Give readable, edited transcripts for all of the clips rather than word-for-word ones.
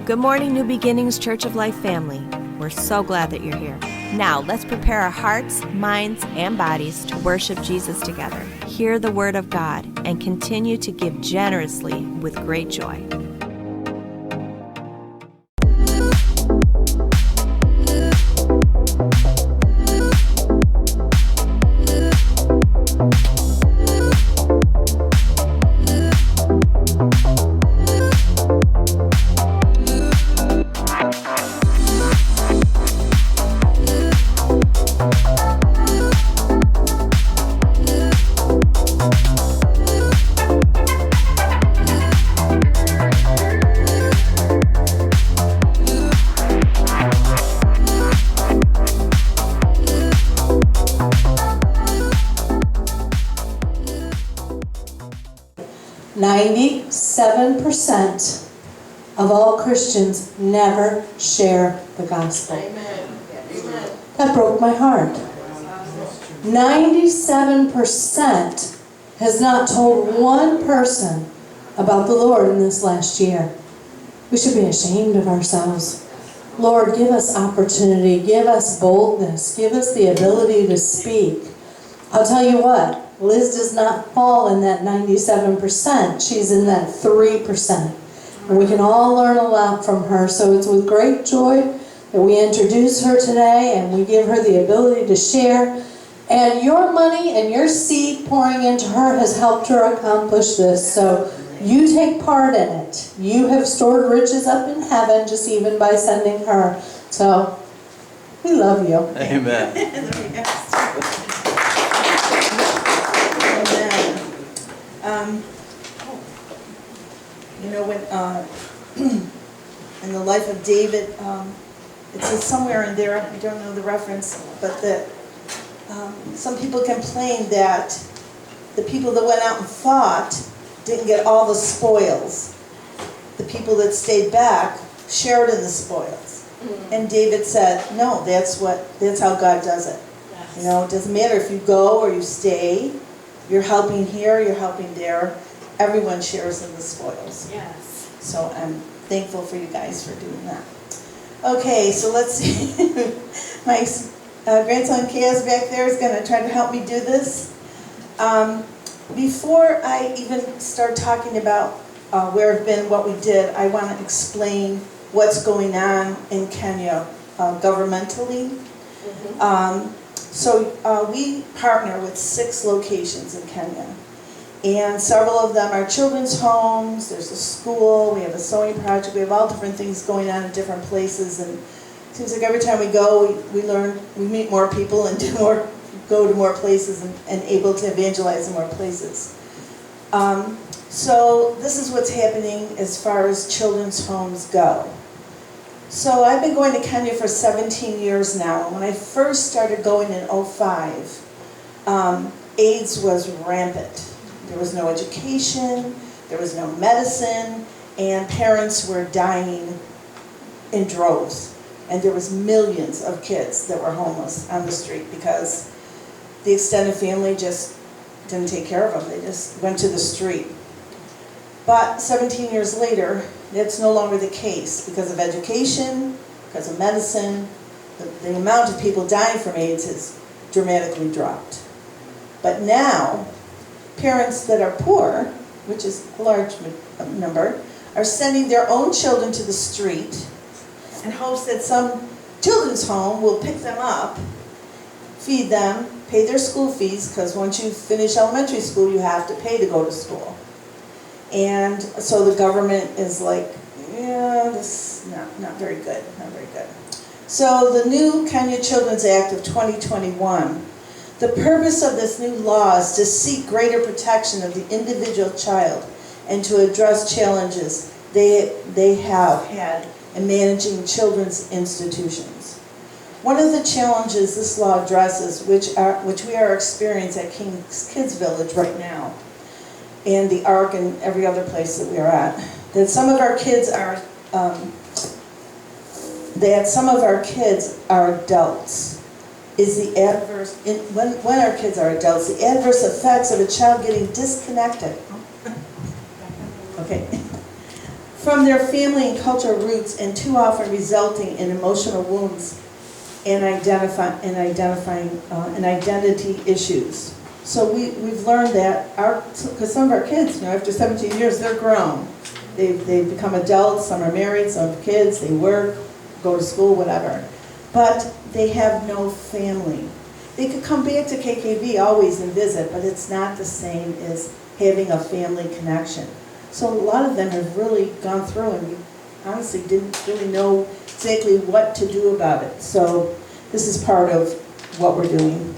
Good morning, New Beginnings Church of Life family. We're so glad that you're here. Now, let's prepare our hearts, minds, and bodies to worship Jesus together. Hear the Word of God and continue to give generously with great joy. %, of all Christians never share the gospel. Amen. Amen. That broke my heart. 97% has not told one person about the Lord in this last year. We should be ashamed of ourselves. Lord, give us opportunity, give us boldness, give us the ability to speak. I'll tell you what, Liz does not fall in that 97%. She's in that 3%. And we can all learn a lot from her. So it's with great joy that we introduce her today and we give her the ability to share. And your money and your seed pouring into her has helped her accomplish this. So you take part in it. You have stored riches up in heaven just even by sending her. So we love you. Amen. You know, when in the life of David, it says somewhere in there, I don't know the reference, but that some people complained that the people that went out and fought didn't get all the spoils. The people that stayed back shared in the spoils. And David said, no, that's how God does it. You know, it doesn't matter if you go or you stay. You're helping here, you're helping there. Everyone shares in the spoils. Yes. So I'm thankful for you guys for doing that. Okay, so let's see. My grandson Kaz back there is going to try to help me do this. Before I even start talking about where I've been, what we did, I want to explain what's going on in Kenya governmentally. So we partner with 6 locations in Kenya. And several of them are children's homes, there's a school, we have a sewing project, we have all different things going on in different places. And it seems like every time we go, we learn, we meet more people and go to more places and able to evangelize in more places. So this is what's happening as far as children's homes go. So I've been going to Kenya for 17 years now. And when I first started going in 2005, AIDS was rampant. There was no education, there was no medicine, and parents were dying in droves. And there was millions of kids that were homeless on the street because the extended family just didn't take care of them. They just went to the street. But 17 years later, that's no longer the case because of education, because of medicine. The amount of people dying from AIDS has dramatically dropped. But now, parents that are poor, which is a large number, are sending their own children to the street in hopes that some children's home will pick them up, feed them, pay their school fees, because once you finish elementary school, you have to pay to go to school. And so the government is like, yeah, this is not very good, not very good. So the new Kenya Children's Act of 2021, the purpose of this new law is to seek greater protection of the individual child and to address challenges they have had in managing children's institutions. One of the challenges this law addresses, which we are experiencing at King's Kids Village right now, and the Ark and every other place that we are at, that some of our kids are adults. Is the adverse, when our kids are adults, the adverse effects of a child getting disconnected, okay, from their family and cultural roots, and too often resulting in emotional wounds and identifying identity issues. So we've learned that because some of our kids, after 17 years, they're grown. They've become adults, some are married, some have kids, they work, go to school, whatever. But they have no family. They could come back to KKV always and visit, but it's not the same as having a family connection. So a lot of them have really gone through and we honestly didn't really know exactly what to do about it. So this is part of what we're doing.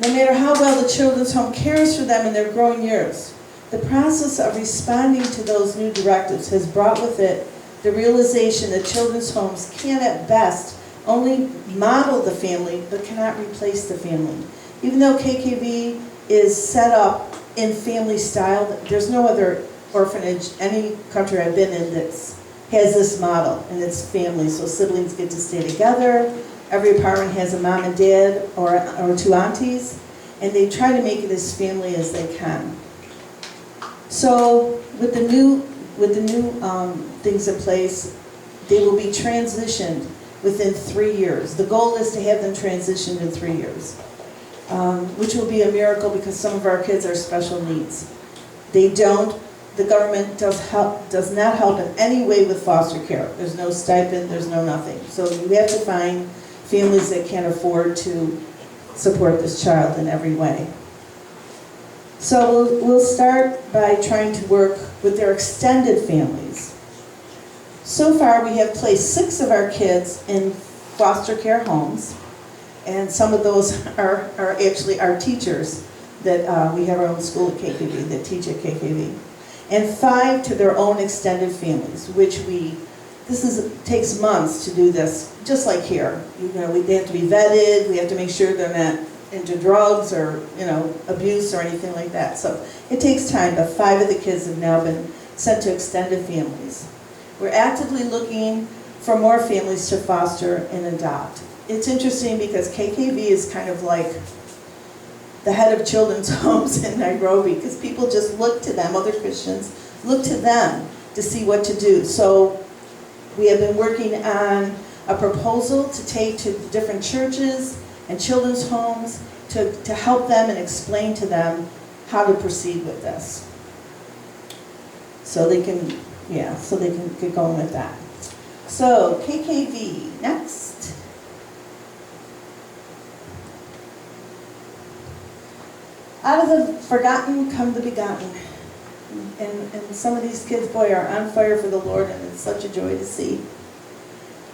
No matter how well the children's home cares for them in their growing years, the process of responding to those new directives has brought with it the realization that children's homes can at best only model the family but cannot replace the family. Even though KKV is set up in family style, there's no other orphanage, any country I've been in that has this model, and it's family. So siblings get to stay together, every apartment has a mom and dad or two aunties, and they try to make it as family as they can. So with the new things in place, they will be transitioned within 3 years. The goal is to have them transitioned in 3 years, which will be a miracle because some of our kids are special needs. The government does not help in any way with foster care. There's no stipend, there's no nothing. So you have to find families that can't afford to support this child in every way. So we'll start by trying to work with their extended families. So far we have placed 6 of our kids in foster care homes, and some of those are actually our teachers that we have our own school at KKV that teach at KKV. And 5 to their own extended families, which takes months to do this, just like here. They have to be vetted, we have to make sure they're not into drugs or abuse or anything like that. So it takes time, but 5 of the kids have now been sent to extended families. We're actively looking for more families to foster and adopt. It's interesting because KKV is kind of like the head of children's homes in Nairobi, because people just look to them, other Christians look to them to see what to do. So we have been working on a proposal to take to different churches and children's homes to help them and explain to them how to proceed with this. So they can get going with that. So KKV, next. Out of the forgotten come the begotten. And some of these kids, boy, are on fire for the Lord, and it's such a joy to see.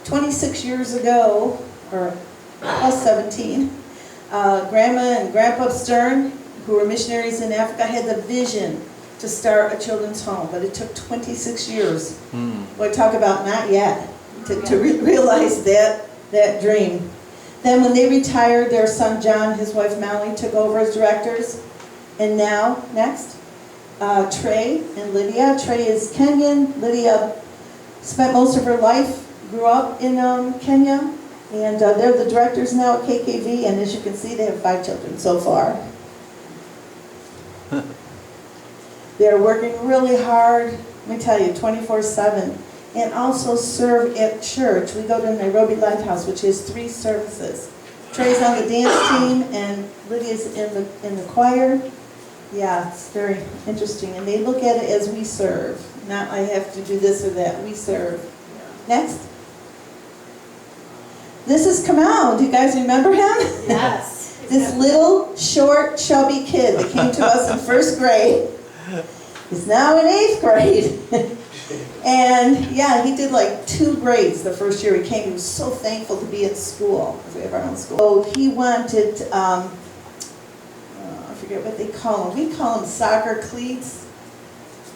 26 years ago, or plus 17, Grandma and Grandpa Stern, who were missionaries in Africa, had the vision to start a children's home, but it took 26 years. Boy, talk about not yet, to realize that dream. Then when they retired, their son John, his wife Molly, took over as directors. And now, next, Trey and Lydia. Trey is Kenyan. Lydia spent most of her life, grew up in Kenya. And they're the directors now at KKV. And as you can see, they have 5 children so far. They're working really hard, let me tell you, 24/7. And also serve at church. We go to Nairobi Lighthouse, which has 3 services. Trey's on the dance team, and Lydia's in the choir. Yeah, it's very interesting. And they look at it as we serve. Not I have to do this or that. We serve. Next. This is Kamau. Do you guys remember him? Yes. This little, short, chubby kid that came to us in 1st grade. He's now in 8th grade. And yeah, he did like 2 grades the first year he came. He was so thankful to be at school, because we have our own school. So he wanted, I forget what they call them. We call them soccer cleats.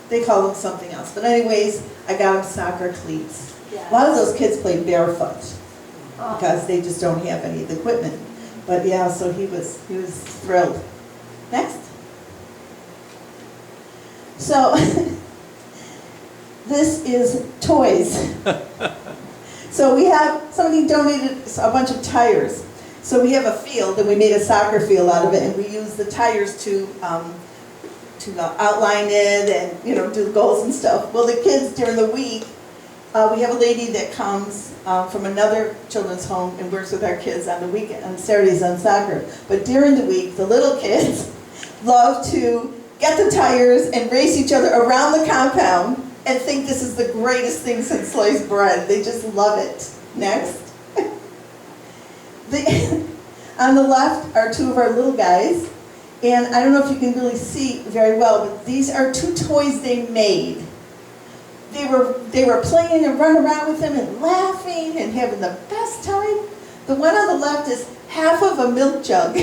They call them something else. But anyways, I got him soccer cleats. Yes. A lot of those kids play barefoot because they just don't have any of the equipment. But yeah, so he was thrilled. Next. So this is toys. So we have, somebody donated a bunch of tires. So we have a field, and we made a soccer field out of it, and we use the tires to outline it and, do the goals and stuff. Well, the kids during the week, we have a lady that comes from another children's home and works with our kids on the weekend, on Saturdays on soccer. But during the week, the little kids love to get the tires and race each other around the compound and think this is the greatest thing since sliced bread. They just love it. Next. On the left are two of our little guys. And I don't know if you can really see very well, but these are two toys they made. They were playing and running around with them and laughing and having the best time. The one on the left is half of a milk jug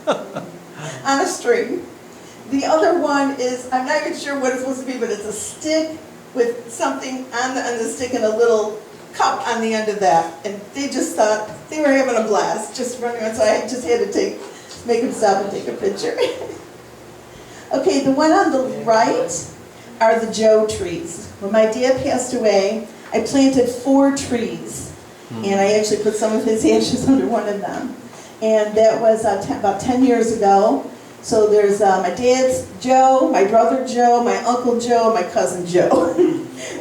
on a string. The other one is, I'm not even sure what it's supposed to be, but it's a stick with something on the stick and a little cup on the end of that. And they just thought they were having a blast, just running around. So I just had to make them stop and take a picture. Okay, the one on the right are the Joe trees. When my dad passed away, I planted 4 trees. And I actually put some of his ashes under one of them. And that was about 10 years ago. So there's my dad's Joe, my brother Joe, my uncle Joe, and my cousin Joe.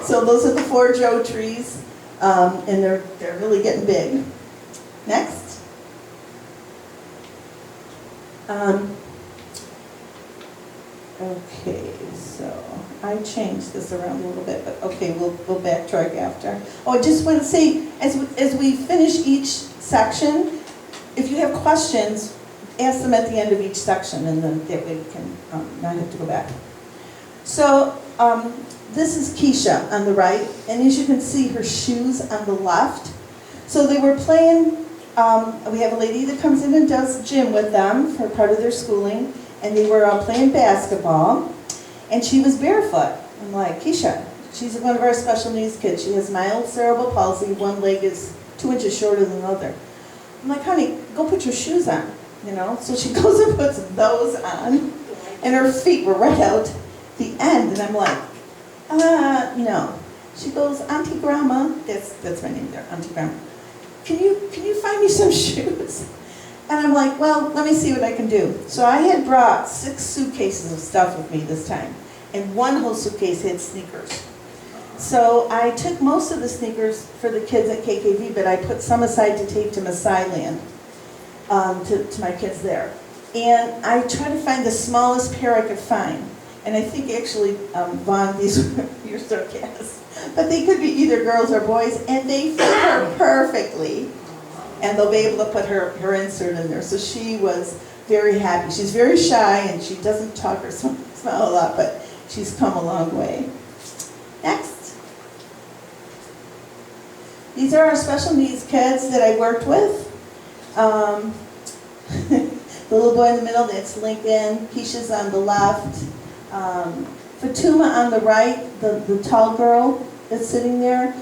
So those are the 4 Joe trees. And they're really getting big. Next. Okay, so I changed this around a little bit, but okay, we'll backtrack after. Oh, I just want to say, as we finish each section, if you have questions, ask them at the end of each section, and then that way we can not have to go back. So this is Keisha on the right, and as you can see, her shoes on the left. So they were playing. We have a lady that comes in and does gym with them for part of their schooling, and they were playing basketball, and she was barefoot. I'm like, Keisha, she's one of our special needs kids. She has mild cerebral palsy. One leg is 2 inches shorter than the other. I'm like, honey, go put your shoes on, So she goes and puts those on, and her feet were right out the end, and I'm like, no. She goes, Auntie Grandma, that's my name there, Auntie Grandma. Can you find me some shoes? And I'm like, well, let me see what I can do. So I had brought 6 suitcases of stuff with me this time, and one whole suitcase had sneakers. So I took most of the sneakers for the kids at KKV, but I put some aside to take to Maasai Land, to my kids there. And I tried to find the smallest pair I could find. And I think actually, Vaughn, these were your sarcasm. But they could be either girls or boys, and they fit her perfectly. And they'll be able to put her insert in there. So she was very happy. She's very shy, and she doesn't talk or smile a lot, but she's come a long way. Next. These are our special needs kids that I worked with. The little boy in the middle, that's Lincoln. Keisha's on the left. Fatuma on the right, the tall girl that's sitting there.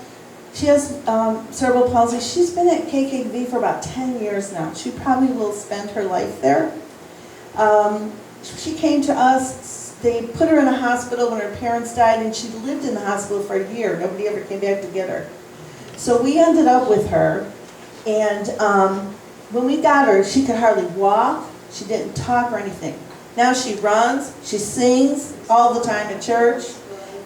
She has cerebral palsy. She's been at KKV for about 10 years now. She probably will spend her life there. She came to us. They put her in a hospital when her parents died, and she lived in the hospital for a year. Nobody ever came back to get her. So we ended up with her, and when we got her, she could hardly walk. She didn't talk or anything. Now she runs, she sings all the time at church,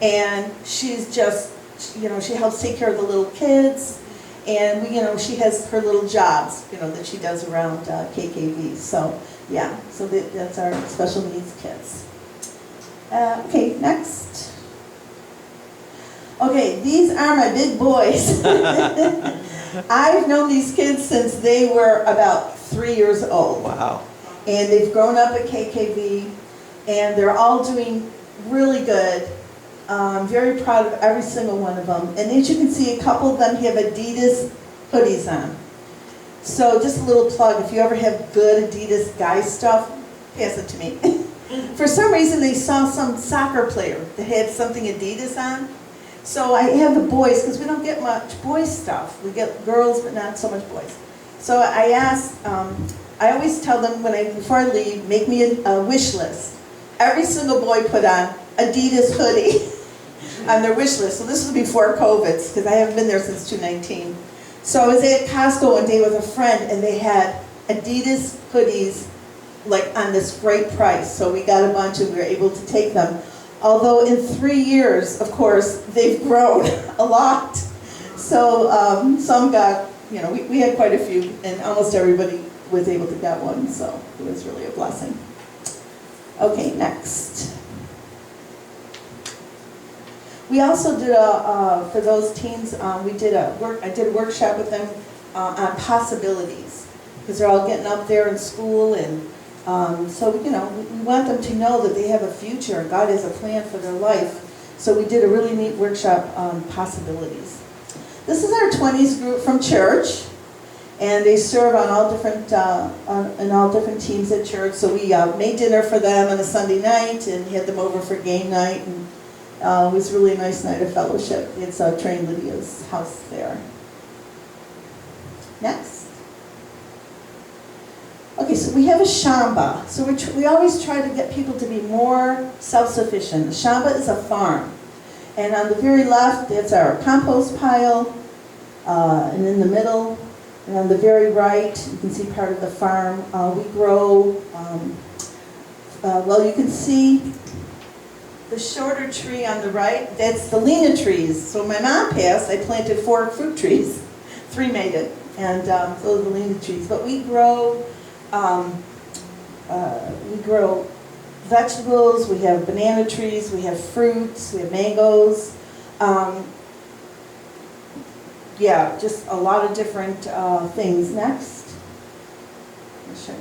and she's just, she helps take care of the little kids, and she has her little jobs, that she does around KKV. So yeah, so that's our special needs kids. Okay, next. Okay, these are my big boys. I've known these kids since they were about 3 years old. Wow. And they've grown up at KKV, and they're all doing really good. I'm very proud of every single one of them. And as you can see, a couple of them have Adidas hoodies on. So just a little plug, if you ever have good Adidas guy stuff, pass it to me. For some reason, they saw some soccer player that had something Adidas on. So I have the boys, because we don't get much boys stuff. We get girls, but not so much boys. So I asked, I always tell them before I leave, make me a wish list. Every single boy put on Adidas hoodie on their wish list. So this was before COVID, because I haven't been there since 2019. So I was at Costco one day with a friend, and they had Adidas hoodies like on this great price. So we got a bunch and we were able to take them. Although in 3 years, of course, they've grown a lot. So some got, we had quite a few, and almost everybody was able to get one, so it was really a blessing. Okay, next. We also did for those teens, I did a workshop with them on possibilities, because they're all getting up there in school, and so we want them to know that they have a future. God has a plan for their life. So we did a really neat workshop on possibilities. This is our 20s group from church, and they serve on all different in all different teams at church. So we made dinner for them on a Sunday night and had them over for game night, and it was really a nice night of fellowship. It's Train Lydia's house there. Next. Okay, so we have a shamba. So we always try to get people to be more self-sufficient. The shamba is a farm. And on the very left, that's our compost pile. And in the middle, and on the very right, you can see part of the farm. We grow, you can see the shorter tree on the right, that's the Lena trees. So when my mom passed, I planted 4 fruit trees. 3 made it, and those are the Lena trees. But we grow vegetables, we have banana trees, we have fruits, we have mangoes. Just a lot of different things. Next.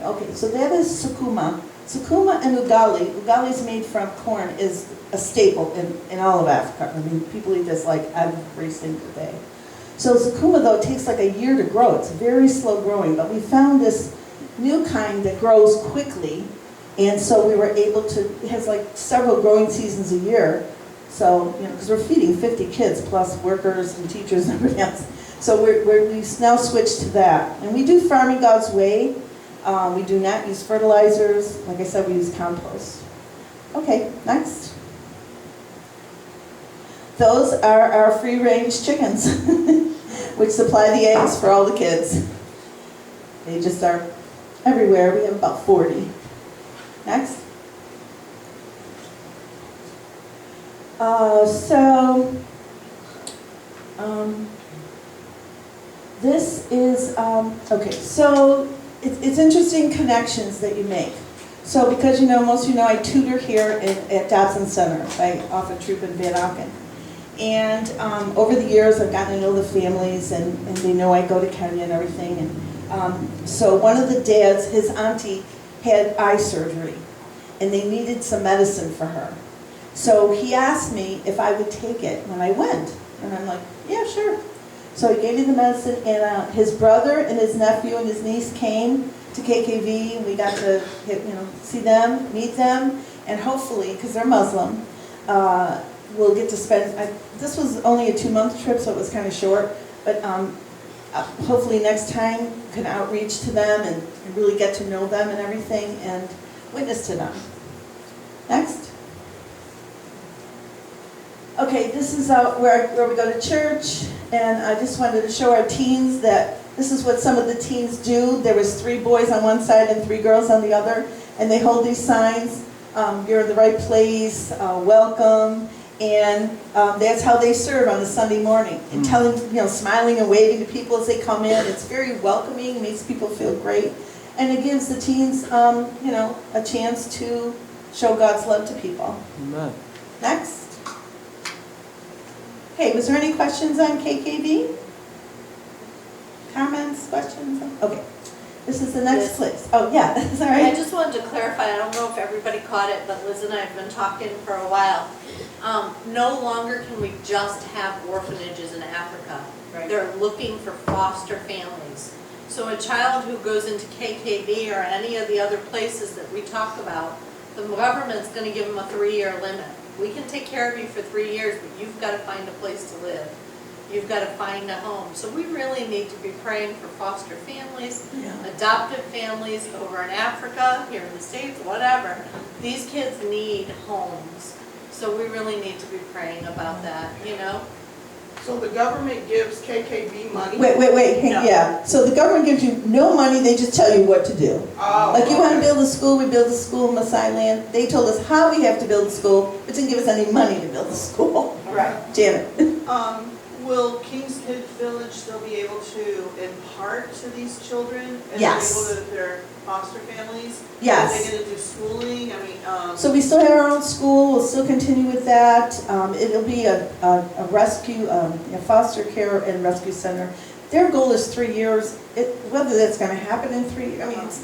Okay, so that is sukuma. Sukuma and ugali. Ugali is made from corn, is a staple in all of Africa. I mean, people eat this like every single day. So sukuma, though, it takes like a year to grow. It's very slow growing, but we found this new kind that grows quickly, and so we were able to, it has like several growing seasons a year, so, because we're feeding 50 kids plus workers and teachers and everything else. So we've now switched to that. And we do farming God's way. We do not use fertilizers. Like I said, we use compost. Okay, next. Those are our free-range chickens, which supply the eggs for all the kids. They just are everywhere. We have about 40. Next. This is, okay, so it's interesting connections that you make. So because most of you know, I tutor here at Dobson Center. I offer troop in Van Auken. And over the years, I've gotten to know the families, and they know I go to Kenya and everything. And so one of the dads, his auntie, had eye surgery, and they needed some medicine for her. So he asked me if I would take it when I went. And I'm like, yeah, sure. So he gave me the medicine, and his brother and his nephew and his niece came to KKV, and we got to see them, meet them, and hopefully, because they're Muslim, we'll get to spend, this was only a 2-month trip, so it was kind of short, but hopefully next time we can outreach to them and really get to know them and everything and witness to them. Next. Okay, this is where we go to church, and I just wanted to show our teens that this is what some of the teens do. There was 3 boys on one side and 3 girls on the other, and they hold these signs, you're in the right place, welcome, and that's how they serve on the Sunday morning, and telling, smiling and waving to people as they come in. It's very welcoming, makes people feel great, and it gives the teens, a chance to show God's love to people. Amen. Next. Okay, was there any questions on KKV? Comments, questions? Okay, this is the next place. Oh, yeah, sorry. I just wanted to clarify, I don't know if everybody caught it, but Liz and I have been talking for a while. No longer can we just have orphanages in Africa. Right. They're looking for foster families. So a child who goes into KKV or any of the other places that we talk about, the government's going to give them a 3-year limit. We can take care of you for 3 years, but you've got to find a place to live. You've got to find a home. So we really need to be praying for foster families, adoptive families over in Africa, here in the States, whatever. These kids need homes. So we really need to be praying about that, So the government gives KKB money? Wait, No. yeah. So the government gives you no money, they just tell you what to do. Oh, Like you want to okay. build a school, we build a school in Masai land. They told us how we have to build a school, but didn't give us any money to build a school. Right. Janet? Will Kings Kids Village still be able to impart to these children? And Yes. be able to their foster families? Yes. Are they gonna do schooling? I mean, So we still have our own school, we'll still continue with that. It'll be a rescue, a foster care and rescue center. Their goal is 3 years. Whether that's gonna happen in 3, I mean, it's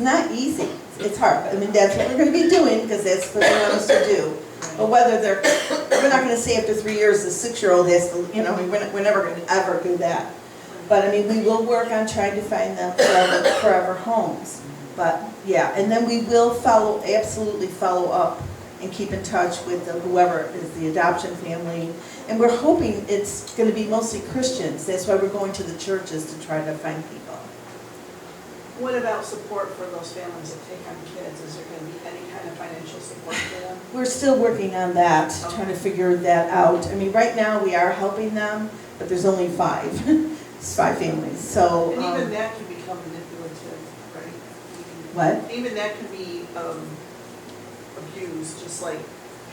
not easy. It's hard. I mean, that's what we're gonna be doing, because that's what they want us to do. But whether we're not gonna say after 3 years, the 6-year-old has to, we're never gonna ever do that. But I mean, we will work on trying to find them forever homes. But yeah, and then we will absolutely follow up and keep in touch with whoever is the adoption family. And we're hoping it's going to be mostly Christians. That's why we're going to the churches to try to find people. what about support for those families that take on kids? Is there gonna be any kind of financial support for them? We're still working on that, trying to figure that out. I mean, right now we are helping them, but there's only 5. It's 5 families, so. And even that can become manipulative, right? What? Even that can be abused, just like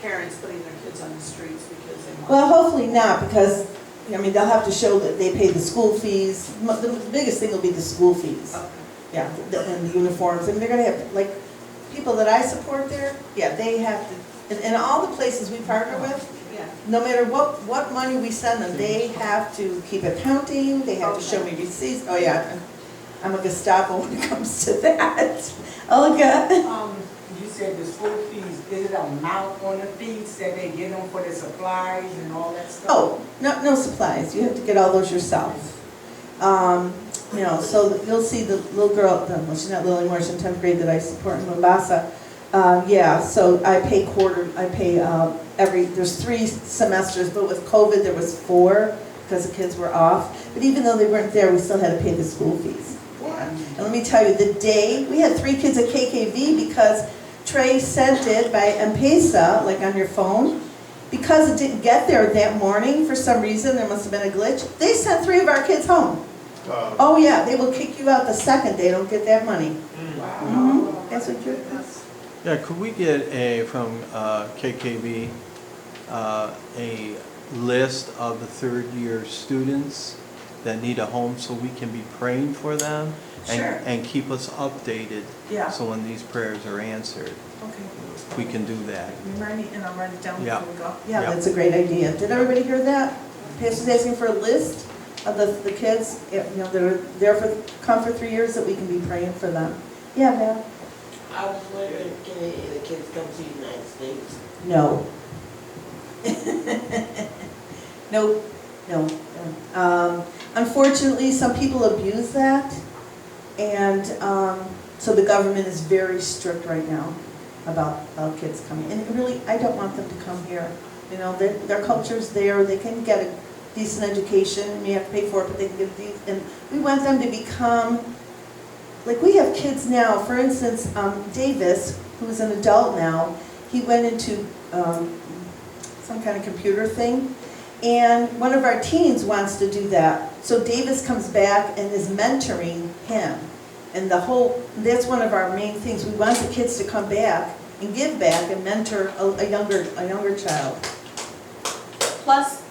parents putting their kids on the streets because they want. Well, hopefully not, because, I mean, they'll have to show that they pay the school fees. The biggest thing will be the school fees. Okay. Yeah, and the uniforms. I mean, they're gonna have, like, people that I support there, yeah, they have to, and all the places we partner with, Yeah. no matter what money we send them, they have to keep accounting, they have to show me receipts. Oh, yeah, I'm a Gestapo when it comes to that. Olga? You said the school fees, is it a amount on the fees that they get them for the supplies and all that stuff? Oh, no supplies, you have to get all those yourself. So you'll see the little girl, well, she's not little anymore, she's in 10th grade that I support in Mombasa. So I pay there's 3 semesters, but with COVID there was 4 because the kids were off. But even though they weren't there, we still had to pay the school fees. And let me tell you, the day, we had 3 kids at KKV because Trey sent it by M-Pesa, like on your phone. Because it didn't get there that morning, for some reason, there must have been a glitch, they sent 3 of our kids home. Oh yeah, they will kick you out the second they don't get that money. Wow. That's what you're. Yeah, could we get from KKB, a list of the 3rd-year students that need a home so we can be praying for them? Sure. And keep us updated? Yeah. So when these prayers are answered, Okay. we can do that. Remind me, and I'll write it down Yeah. before we go. Yeah, Yeah. that's a great idea. Did everybody hear that? Pastor's asking for a list of the kids, that are there come for 3 years, that we can be praying for them. Yeah, Val? I was wondering, can any of the kids come to the United States? No. No. Unfortunately, some people abuse that, and so the government is very strict right now about kids coming. And really, I don't want them to come here. Their culture's there, they can get a decent education, and you have to pay for it, but they can get a decent, and we want them to become, like we have kids now, for instance, Davis, who's an adult now, he went into some kind of computer thing, and one of our teens wants to do that. So Davis comes back and is mentoring him. And that's one of our main things. We want the kids to come back and give back and mentor a younger child. Plus,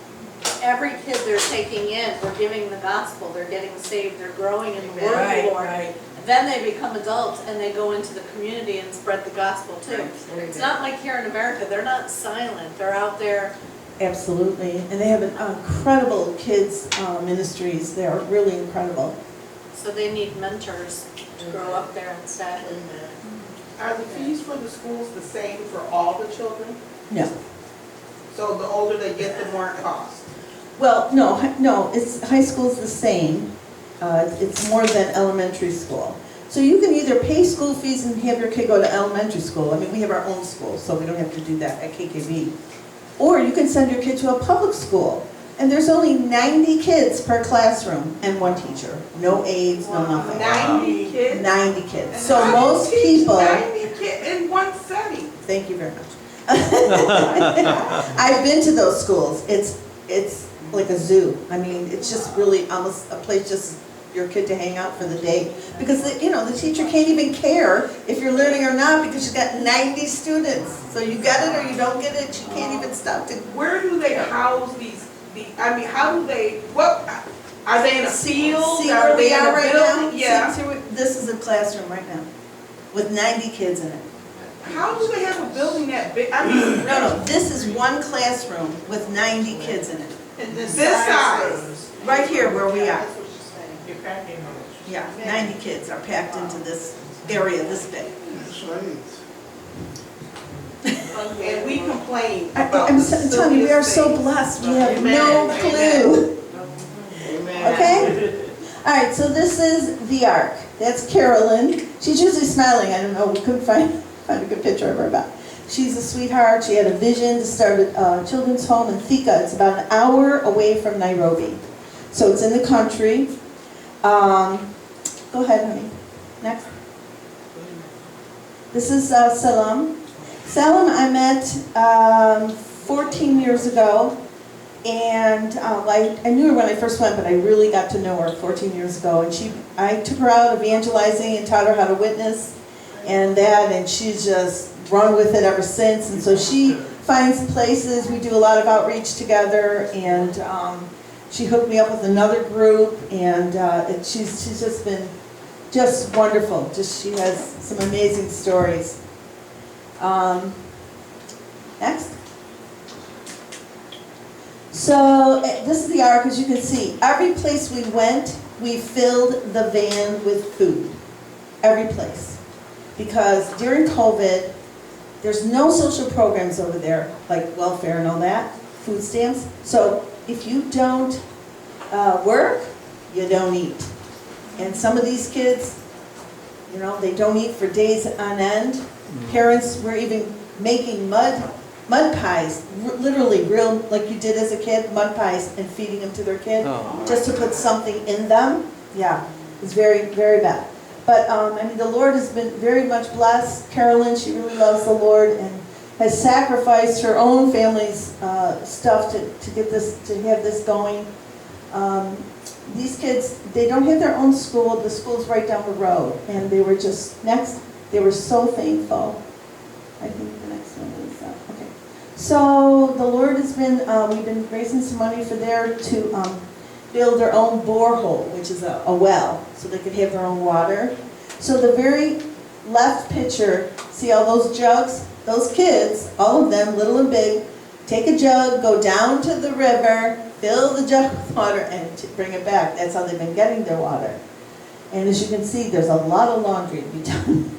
every kid they're taking in, we're giving the gospel, they're getting saved, they're growing in the word of the Lord. Right. Then they become adults and they go into the community and spread the gospel too. It's not like here in America, they're not silent, they're out there. Absolutely. And they have an incredible kids ministries. They are really incredible. So they need mentors to grow up there instead. Are the fees for the schools the same for all the children? No. So the older they get, the more it costs? Well, no, high school's the same. It's more than elementary school. So you can either pay school fees and have your kid go to elementary school. I mean, we have our own school, so we don't have to do that at KKV. Or you can send your kid to a public school. And there's only 90 kids per classroom and 1 teacher. No aides, no nothing. 90 kids? 90 kids. And So how do you most teach people, 90 kids in one setting? thank you very much. I've been to those schools. It's it's like a zoo. I mean, it's just really almost a place just your kid to hang out for the day. Because, the teacher can't even care if you're learning or not because you've got 90 students. So you get it or you don't get it, she can't even stop to. Where do they house how do they, are they in a field? See where we are right now? building? Yeah. This is a classroom right now with 90 kids in it. How do they have a building that big? No, this is one classroom with 90 kids in it. This size. Right here where we are. That's what she's saying. You're packing on it. Yeah, 90 kids are packed into this area this big. And we complain I'm about the telling you, we are silliest so things. blessed, we have Amen. no clue. Amen. Okay? All right, so this is the Ark. That's Carolyn. She's usually smiling. I don't know, we couldn't find a good picture of her, but she's a sweetheart. She had a vision to start a children's home in Thika. It's about an hour away from Nairobi. So it's in the country. Go ahead, honey. Next. This is Salam. Salam I met 14 years ago, and I knew her when I first went, but I really got to know her 14 years ago. And I took her out evangelizing and taught her how to witness, and she's just run with it ever since. And so she finds places. We do a lot of outreach together, and she hooked me up with another group, and she's just been just wonderful. She has some amazing stories. Next. So this is the Ark, as you can see. Every place we went, we filled the van with food. Every place. Because during COVID, there's no social programs over there, like welfare and all that, food stamps. So if you don't work, you don't eat. And some of these kids, they don't eat for days on end. Parents were even making mud pies, literally real, like you did as a kid, mud pies, and feeding them to their kid, just to put something in them. Yeah, it's very, very bad. But the Lord has been very much blessed. Carolyn, she really loves the Lord and has sacrificed her own family's stuff to get this, to have this going. These kids, they don't have their own school. The school's right down the road, and they were just they were so thankful. I think the next one is okay. So the Lord has been, we've been raising some money for to build their own borehole, which is a well, so they could have their own water. So the very left picture, see all those jugs? Those kids, all of them, little and big, take a jug, go down to the river, fill the jug with water, and bring it back. That's how they've been getting their water. And as you can see, there's a lot of laundry to be done.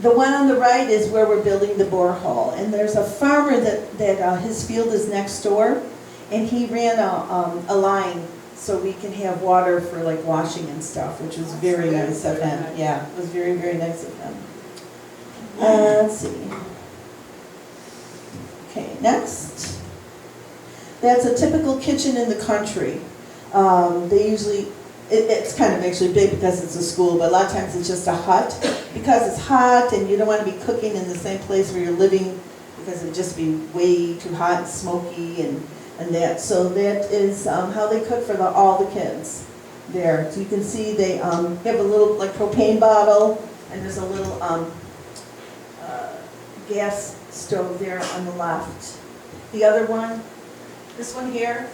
The one on the right is where we're building the borehole. And there's a farmer that his field is next door, and he ran a line so we can have water for like washing and stuff, which was very nice of him. Yeah, it was very, very nice of him. Let's see. Okay, next. That's a typical kitchen in the country. They usually, it's kind of actually big because it's a school, but a lot of times it's just a hut because it's hot and you don't want to be cooking in the same place where you're living because it would just be way too hot and smoky and that. So that is how they cook for all the kids there. So you can see they have a little like propane bottle, and there's a little gas stove there on the left. The other one, this one here,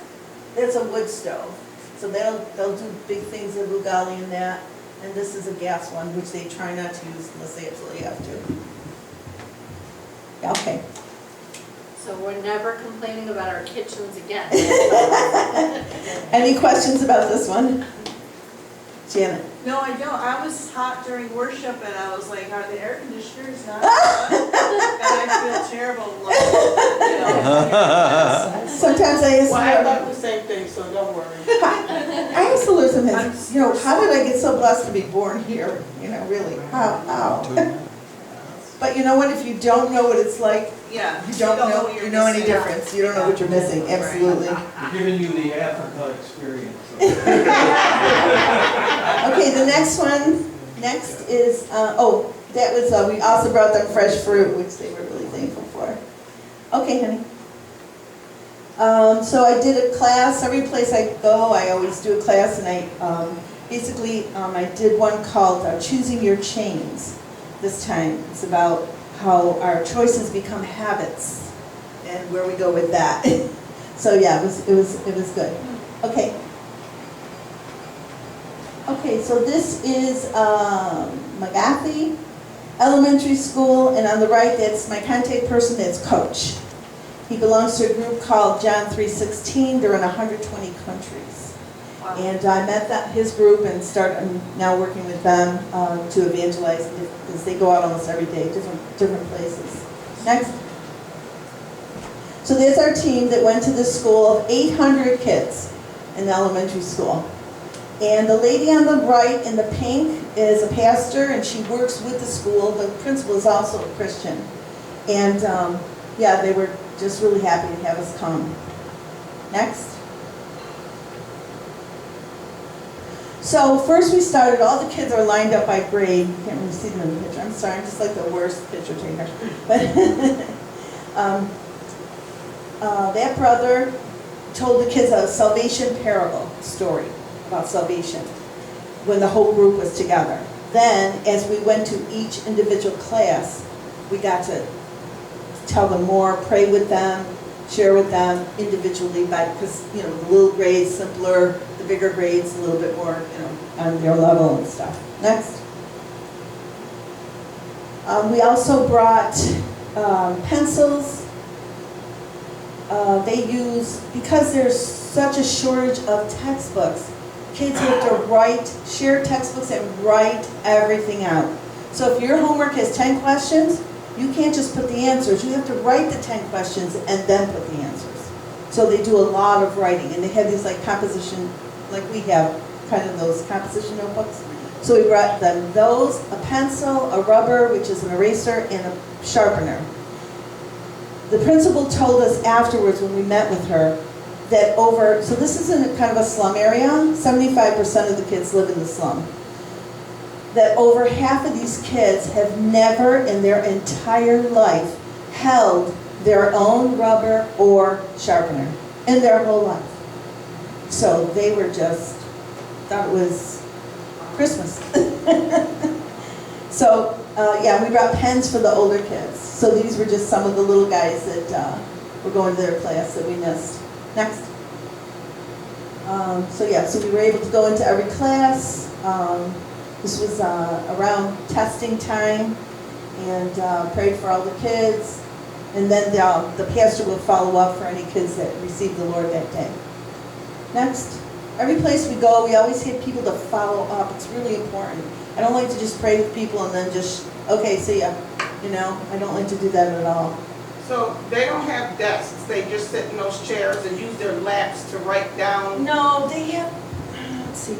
that's a wood stove. So they'll do big things at Lugali and that. And this is a gas one, which they try not to use unless they absolutely have to. Yeah, okay. So we're never complaining about our kitchens again. Any questions about this one? Janet? No, I don't. I was hot during worship and I was like, are the air conditioners not on? And I feel terrible. Like, Sometimes I ask Well, I love the same thing, so don't worry. I ask the Lord sometimes, how did I get so blessed to be born here? Really, how? But you know what, if you don't know what it's like, yeah, you don't know what you're any missing. difference. You don't know what you're missing, absolutely. We're giving you the Africa experience. Okay, the next is, that was, we also brought them fresh fruit, which they were really thankful for. Okay, honey. So I did a class. Every place I go, I always do a class, and I did one called Choosing Your Chains this time. It's about how our choices become habits and where we go with that. So yeah, it was good. Okay. Okay, so this is McGaffey Elementary School, and on the right, that's my contact person, that's Coach. He belongs to a group called John 3:16. They're in 120 countries. Wow. And I met his group and I'm now working with them to evangelize, because they go out almost every day, different places. Next. So there's our team that went to this school of 800 kids in the elementary school. And the lady on the right in the pink is a pastor, and she works with the school. The principal is also a Christian. And yeah, they were just really happy to have us come. Next. So first we started, all the kids are lined up by grade. You can't really see them in the picture. I'm sorry, I'm just like the worst picture taker. But that brother told the kids a salvation parable story about salvation when the whole group was together. Then, as we went to each individual class, we got to tell them more, pray with them, share with them individually, because the little grades simpler, the bigger grades a little bit more, on their level and stuff. Next. We also brought pencils. They use, because there's such a shortage of textbooks, kids have to share textbooks and write everything out. So if your homework has 10 questions, you can't just put the answers. You have to write the 10 questions and then put the answers. So they do a lot of writing, and they have these composition, like we have, kind of those composition notebooks. So we brought them those, a pencil, a rubber, which is an eraser, and a sharpener. The principal told us afterwards when we met with her that so this is in kind of a slum area, 75% of the kids live in the slum, that over half of these kids have never in their entire life held their own rubber or sharpener in their whole life. So they were thought it was Christmas. So yeah, we brought pens for the older kids. So these were just some of the little guys that were going to their class that we missed. Next. So we were able to go into every class. This was around testing time, and prayed for all the kids. And then the pastor will follow up for any kids that received the Lord that day. Next. Every place we go, we always have people to follow up. It's really important. I don't like to just pray with people and then just, okay, see ya. I don't like to do that at all. So they don't have desks, they just sit in those chairs and use their laps to write down? No, they have, let's see.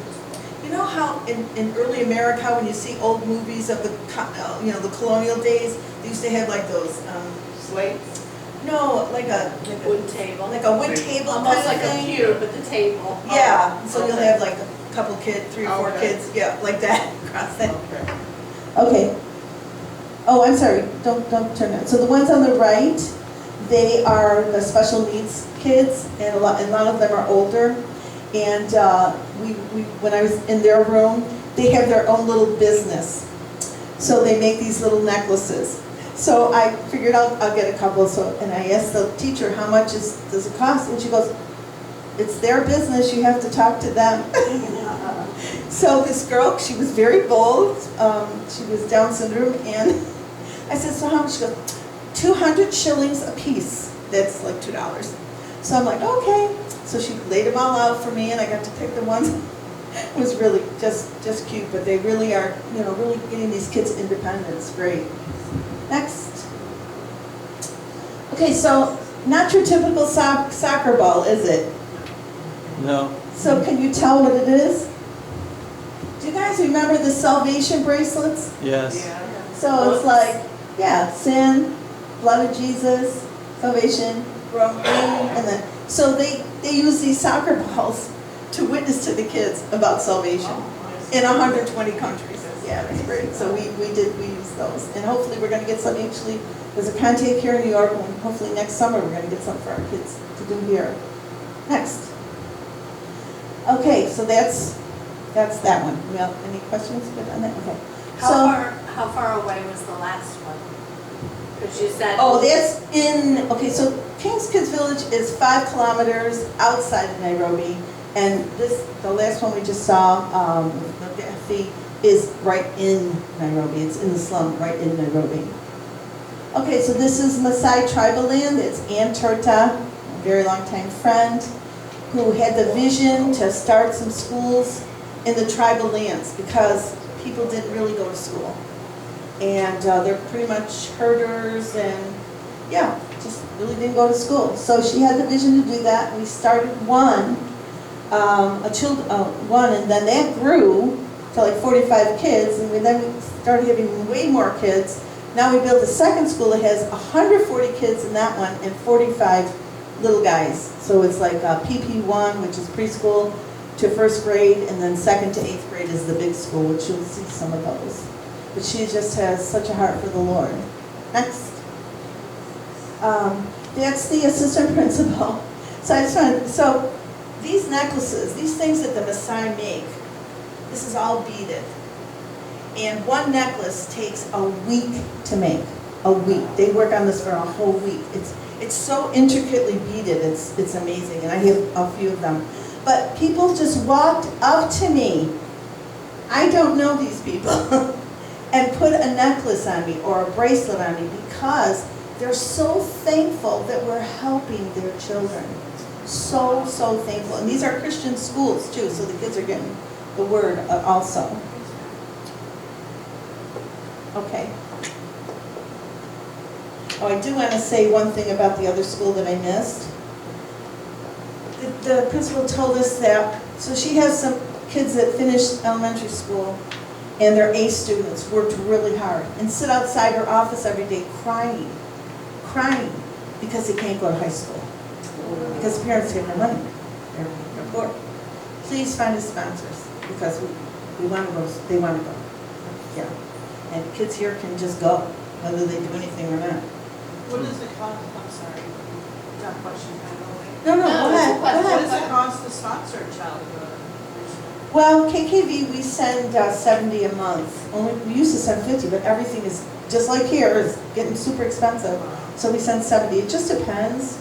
You know how in early America, when you see old movies of the colonial days, they used to have those Slates? No, like a wood table. Like a wood table, Almost kind like of thing. a cube at the table. Yeah, so Okay. you'll have a couple kids, 3 or 4 Okay. kids, yeah, like that across that. Okay. Okay. Oh, I'm sorry. Don't turn that. So the ones on the right, they are the special needs kids, and a lot of them are older. And when I was in their room, they have their own little business. So they make these little necklaces. So I figured I'll get a couple. And I asked the teacher, how much does it cost? And she goes, it's their business. You have to talk to them. So this girl, she was very bold. She was Down syndrome, and I said, so how much? She goes, 200 shillings a piece. That's like $2. So I'm like, okay. So she laid them all out for me, and I got to pick the ones. It was really just cute, but they really are, really getting these kids independence. Great. Next. Okay, so not your typical soccer ball, is it? No. So can you tell what it is? Do you guys remember the salvation bracelets? Yes. So it's sin, blood of Jesus, salvation, and then so they use these soccer balls to witness to the kids about salvation in 120 countries. Yeah, that's great. So we use those, and hopefully we're going to get some. Actually, there's a contact here in New York, and hopefully next summer we're going to get some for our kids to do here. Next. Okay, so that's that one. Well, any questions on that? Okay. How far away was the last one? Because you said. Oh, that's okay, so King's Kids Village is 5 kilometers outside of Nairobi. And the last one we just saw, is right in Nairobi. It's in the slum, right in Nairobi. Okay, so this is Maasai tribal land. It's Ann Turta, a very long time friend, who had the vision to start some schools in the tribal lands because people didn't really go to school. And they're pretty much herders and, yeah, just really didn't go to school. So she had the vision to do that. We started one, and then that grew to like 45 kids, and then we started having way more kids. Now we built a second school that has 140 kids in that one and 45 little guys. So it's like PP1, which is preschool, to first grade, and then 2nd to 8th grade is the big school, which you'll see some of those. But she just has such a heart for the Lord. Next. That's the assistant principal. So these necklaces, these things that the Maasai make, this is all beaded. And one necklace takes a week to make. A week. They work on this for a whole week. It's so intricately beaded, it's amazing, and I have a few of them. But people just walked up to me, I don't know these people, and put a necklace on me or a bracelet on me because they're so thankful that we're helping their children. So thankful. And these are Christian schools too, so the kids are getting the word also. Okay. Oh, I do want to say one thing about the other school that I missed. The principal told us that, so she has some kids that finished elementary school and they're A students, worked really hard, and sit outside her office every day crying because they can't go to high school. Because parents have no money. They're poor. Please find us sponsors because we want to go, they want to go. Yeah. And kids here can just go, whether they do anything or not. What is the cost? I'm sorry. That question kind of like. No, go ahead. What does it cost to sponsor a child to go to? Well, KKV, we send 70 a month. We used to send 50, but everything is, just like here, is getting super expensive. So we send 70. It just depends.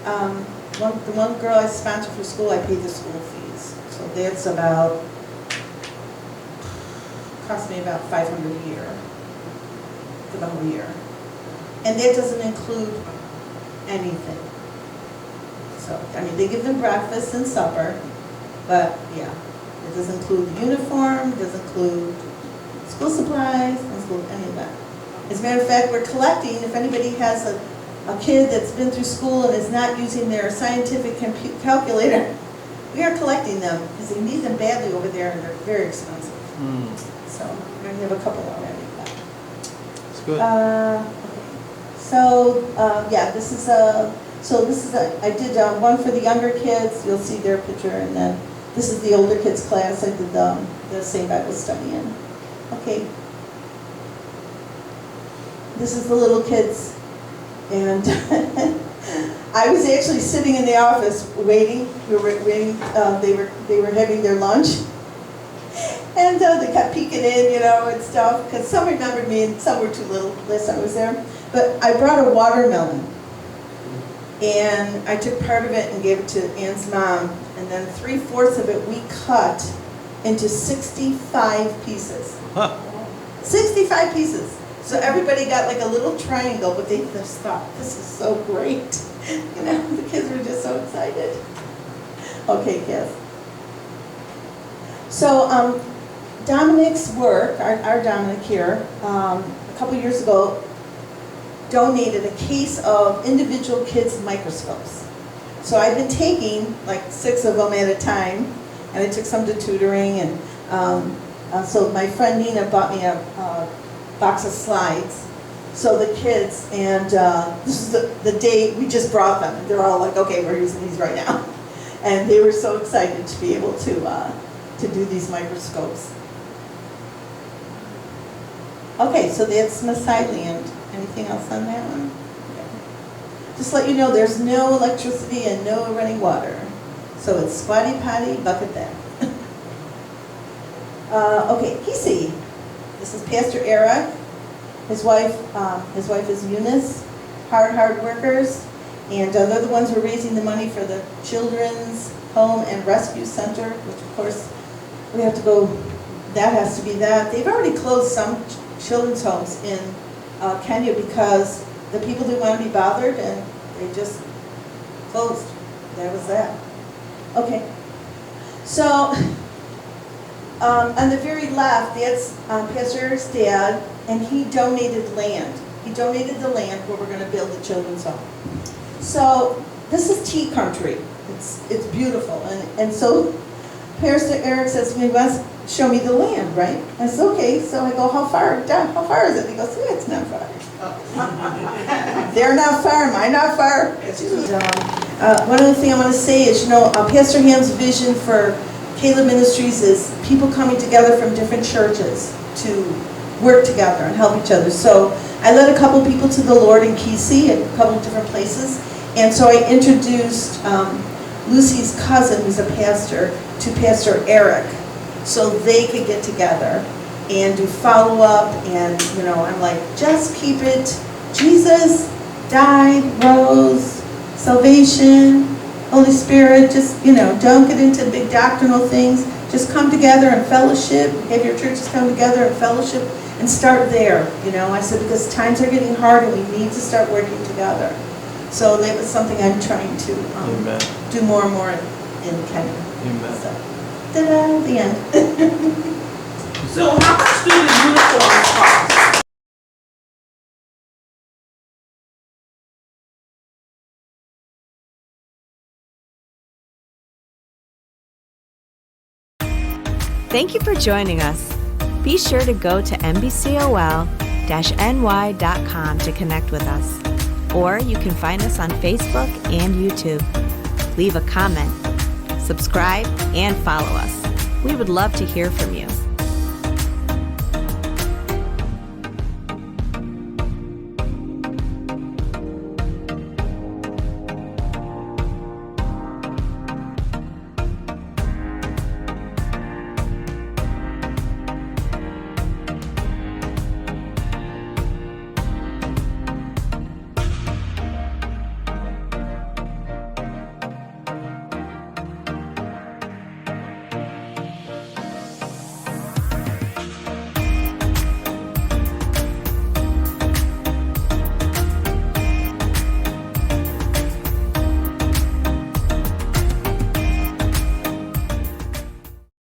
The one girl I sponsor for school, I pay the school fees. So that's cost me about $500 a year for the whole year. And that doesn't include anything. So, I mean, they give them breakfast and supper, but yeah, it doesn't include uniform, doesn't include school supplies, doesn't include any of that. As a matter of fact, we're collecting, if anybody has a kid that's been through school and is not using their scientific calculator, we are collecting them because they need them badly over there and they're very expensive. So we're going to have a couple already. That's good. Okay. So yeah, this is I did one for the younger kids. You'll see their picture, and then this is the older kids class. I did the same Bible study in. Okay. This is the little kids, and I was actually sitting in the office waiting. We were waiting. They were having their lunch, and they kept peeking in, and stuff. Because some remembered me, and some were too little. Last time I was there, but I brought a watermelon, and I took part of it and gave it to Ann's mom, and then 3/4 of it we cut into 65 pieces. 65 pieces. So everybody got like a little triangle, but they just thought, this is so great. The kids were just so excited. Okay, kids. So Dominic's work, our Dominic here, a couple years ago, donated a case of individual kids' microscopes. So I've been taking like 6 of them at a time, and I took some to tutoring, and so my friend Nina bought me a box of slides. So the kids, and this is the day we just brought them. They're all like, okay, we're using these right now. And they were so excited to be able to do these microscopes. Okay, so that's Maasai land. Anything else on that one? Just let you know, there's no electricity and no running water. So it's squatty potty, bucket bath. Okay, Kesey. This is Pastor Eric. His wife is Eunice. Hard workers. And they're the ones who are raising the money for the Children's Home and Rescue Center, which of course we have to go, that has to be that. They've already closed some children's homes in Kenya because the people didn't want to be bothered and they just closed. That was that. Okay. So, on the very left, that's Pastor Eric's dad, and he donated land. He donated the land where we're going to build the children's home. So, this is tea country. It's beautiful. And so, Pastor Eric says to me, "Wes, show me the land, right?" I said, "Okay." So I go, "How far? Dad, how far is it?" He goes, "Yeah, it's not far." They're not far, mine not far. One other thing I want to say is, Pastor Ham's vision for Caleb Ministries is people coming together from different churches to work together and help each other. So I led a couple people to the Lord in Kesey, at a couple of different places. And so I introduced Lucy's cousin, who's a pastor, to Pastor Eric, so they could get together and do follow-up. And, I'm like, just keep it. Jesus died, rose, salvation, Holy Spirit, just, don't get into big doctrinal things. Just come together and fellowship. Have your churches come together and fellowship and start there. I said, because times are getting hard and we need to start working together. So that was something I'm trying to do more and more in Kenya. Amen. So, ta-da, the end. So how much do the uniforms cost? Thank you for joining us. Be sure to go to nbcol-ny.com to connect with us. Or you can find us on Facebook and YouTube. Leave a comment, subscribe, and follow us. We would love to hear from you.